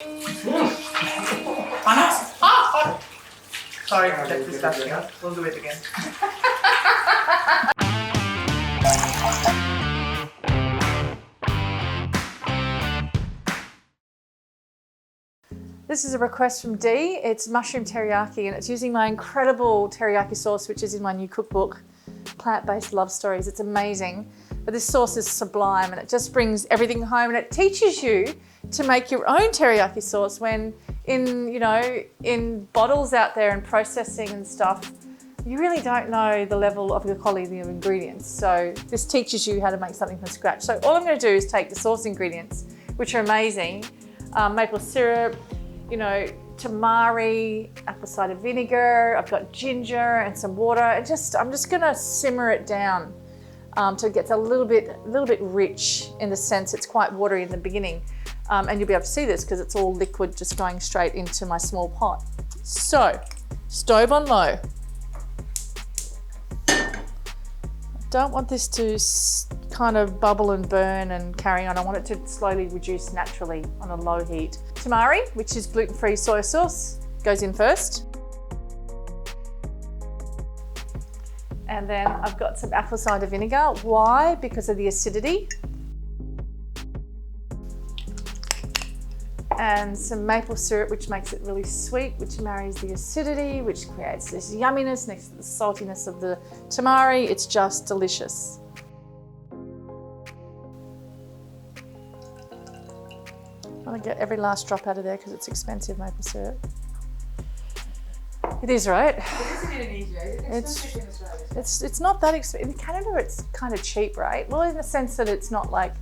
Sorry, that's disgusting. We'll do it again. This is a request from Dee. It's mushroom teriyaki and it's using my incredible teriyaki sauce, which is in my new cookbook, Plant-Based Love Stories. It's amazing. But this sauce is sublime and it just brings everything home, and it teaches you to make your own teriyaki sauce when in bottles out there and processing and stuff, you really don't know the level of the quality of ingredients. So this teaches you how to make something from scratch. So all I'm going to do is take the sauce ingredients, which are amazing, maple syrup, tamari, apple cider vinegar, I've got ginger and some water. I'm just gonna simmer it down till it gets a little bit rich, in the sense it's quite watery in the beginning. And you'll be able to see this because it's all liquid just going straight into my small pot. So, stove on low. Don't want this to kind of bubble and burn and carry on. I want it to slowly reduce naturally on a low heat. Tamari, which is gluten-free soy sauce, goes in first. And then I've got some apple cider vinegar. Why? Because of the acidity. And some maple syrup, which makes it really sweet, which marries the acidity, which creates this yumminess next to the saltiness of the tamari. It's just delicious. I want to get every last drop out of there because it's expensive maple syrup. It is, right? It is in Indonesia. Is it expensive in Australia? It's not that expensive. In Canada, it's kind of cheap, right? Well, in the sense that it's not like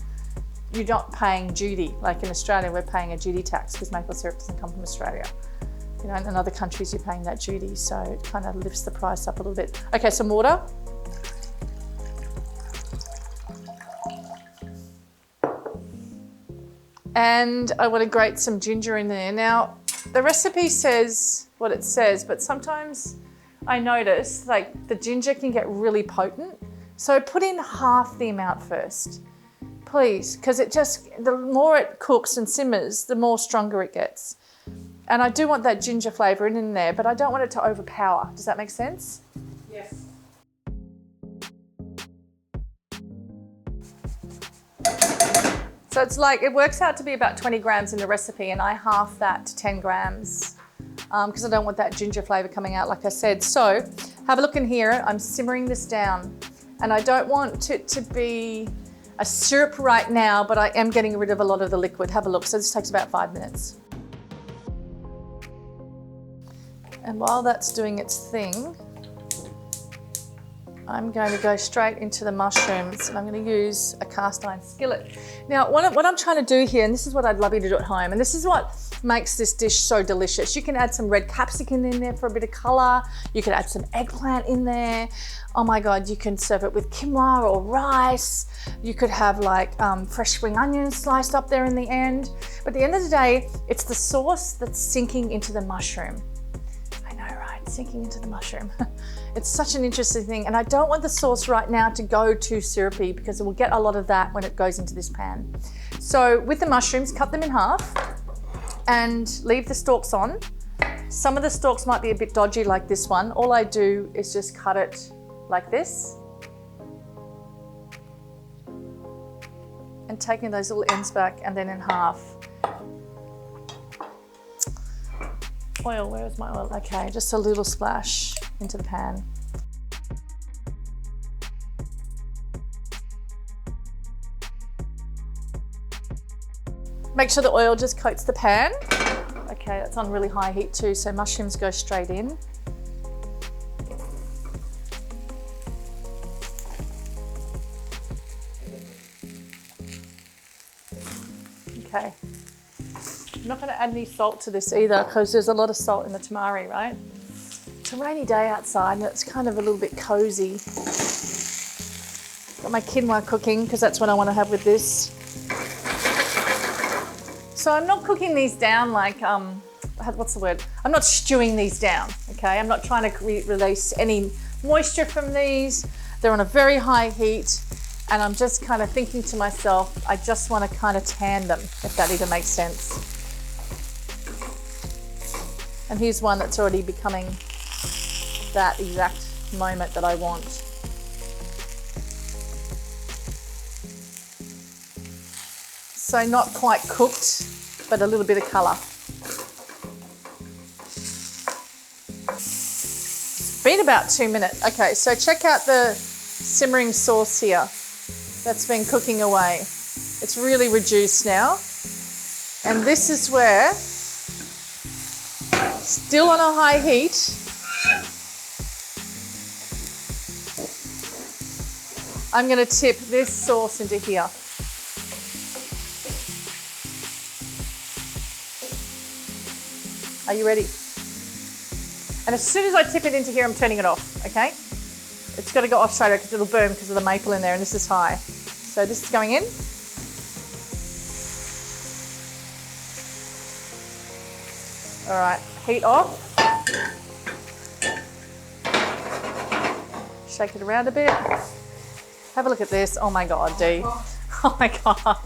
you're not paying duty. Like in Australia, we're paying a duty tax because maple syrup doesn't come from Australia. In other countries, you're paying that duty, so it kind of lifts the price up a little bit. Okay, some water. And I want to grate some ginger in there. Now, the recipe says what it says, but sometimes I notice like the ginger can get really potent. So put in half the amount first, please, because the more it cooks and simmers, the more stronger it gets. And I do want that ginger flavour in there, but I don't want it to overpower. Does that make sense? Yes. So it's like, it works out to be about 20 grams in the recipe, and I half that to 10 grams because I don't want that ginger flavour coming out, like I said. So have a look in here. I'm simmering this down, and I don't want it to be a syrup right now, but I am getting rid of a lot of the liquid. Have a look. So this takes about 5 minutes. And while that's doing its thing, I'm going to go straight into the mushrooms, and I'm going to use a cast iron skillet. Now, what I'm trying to do here, and this is what I'd love you to do at home, and this is what makes this dish so delicious. You can add some red capsicum in there for a bit of color. You could add some eggplant in there. Oh my God, you can serve it with quinoa or rice. You could have like fresh spring onions sliced up there in the end. But at the end of the day, it's the sauce that's sinking into the mushroom. I know, right? Sinking into the mushroom. It's such an interesting thing, and I don't want the sauce right now to go too syrupy because it will get a lot of that when it goes into this pan. So with the mushrooms, cut them in half and leave the stalks on. Some of the stalks might be a bit dodgy, like this one. All I do is just cut it like this and taking those little ends back and then in half. Oil, where is my oil? Okay, just a little splash into the pan. Make sure the oil just coats the pan. Okay, that's on really high heat too, so mushrooms go straight in. Okay. I'm not going to add any salt to this either because there's a lot of salt in the tamari, right? It's a rainy day outside and it's kind of a little bit cozy. Got my quinoa cooking because that's what I want to have with this. So I'm not cooking these down like, what's the word? I'm not stewing these down, okay? I'm not trying to release any moisture from these. They're on a very high heat. And I'm just kind of thinking to myself, I just want to kind of tan them, if that even makes sense. And here's one that's already becoming that exact moment that I want. So not quite cooked, but a little bit of colour. It's been about 2 minutes. Okay, so check out the simmering sauce here. That's been cooking away. It's really reduced now. And this is where, still on a high heat, I'm going to tip this sauce into here. Are you ready? And as soon as I tip it into here, I'm turning it off, okay? It's got to go off straight away because it'll burn because of the maple in there, and this is high. So this is going in. All right, heat off. Shake it around a bit. Have a look at this. Oh my God, Dee. Oh my God.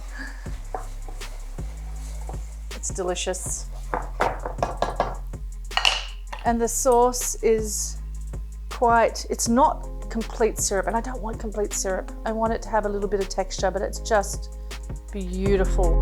It's delicious. And the sauce is quite, it's not complete syrup, and I don't want complete syrup. I want it to have a little bit of texture, but it's just beautiful.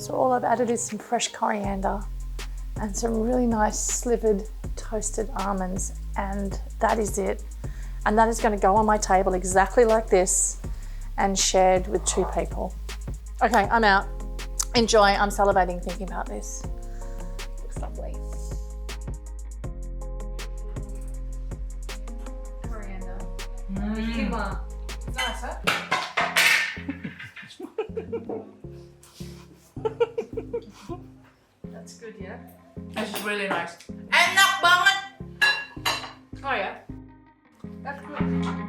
So all I've added is some fresh coriander and some really nice slivered toasted almonds, and that is it. And that is going to go on my table exactly like this and shared with 2 people. Okay, I'm out. Enjoy. I'm salivating thinking about this. Looks lovely. Coriander. Humor. It's nice, huh? That's good, yeah? This is really nice. Enak banget! Oh yeah. That's good.